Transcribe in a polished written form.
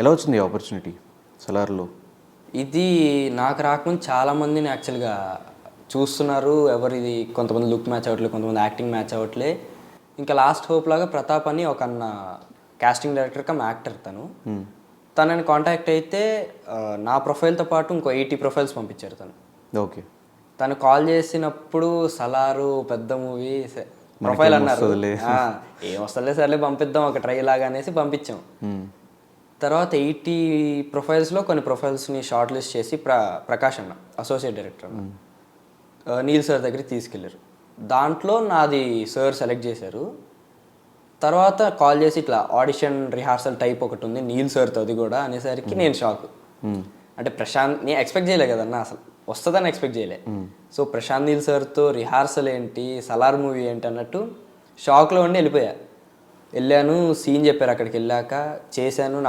ఎలా వచ్చింది ఈ ఆపర్చునిటీ సలార్లో? ఇది నాకు రాకముందు చాలామందిని యాక్చువల్గా చూస్తున్నారు, ఎవరిది కొంతమంది లుక్ మ్యాచ్ అవ్వట్లేదు, కొంతమంది యాక్టింగ్ మ్యాచ్ అవ్వట్లే. ఇంకా లాస్ట్ హోప్ లాగా ప్రతాప్ అని ఒక అన్న కాస్టింగ్ డైరెక్టర్ కమ్ యాక్టర్ తనని కాంటాక్ట్ అయితే నా ప్రొఫైల్తో పాటు ఇంకో 80 ప్రొఫైల్స్ పంపించారు తను. ఓకే. తను కాల్ చేసినప్పుడు సలారు పెద్ద మూవీ ప్రొఫైల్ అన్నారు. ఏం వస్తలే సర్లే పంపిద్దాం ఒక ట్రై లాగా అనేసి పంపించాం. తర్వాత 80 ప్రొఫైల్స్లో కొన్ని ప్రొఫైల్స్ని షార్ట్ లిస్ట్ చేసి ప్రకాష్ అన్న అసోసియేట్ డైరెక్టర్ అన్న నీల్ సార్ దగ్గరికి తీసుకెళ్ళారు. దాంట్లో నాది సార్ సెలెక్ట్ చేశారు. తర్వాత కాల్ చేసి ఇట్లా ఆడిషన్ రిహార్సల్ టైప్ ఒకటి ఉంది నీల్ సార్తో, అది కూడా అనేసరికి నేను షాక్. అంటే ప్రశాంత్ నేను ఎక్స్పెక్ట్ చేయలే కదన్నా, అసలు వస్తుందని ఎక్స్పెక్ట్ చేయలే. సో ప్రశాంత్ నీల్ సార్తో రిహార్సల్ ఏంటి, సలార్ మూవీ ఏంటి అన్నట్టు షాక్లో ఉండి వెళ్ళిపోయా. వెళ్ళాను, సీన్ చెప్పారు, అక్కడికి వెళ్ళాక చేశాను.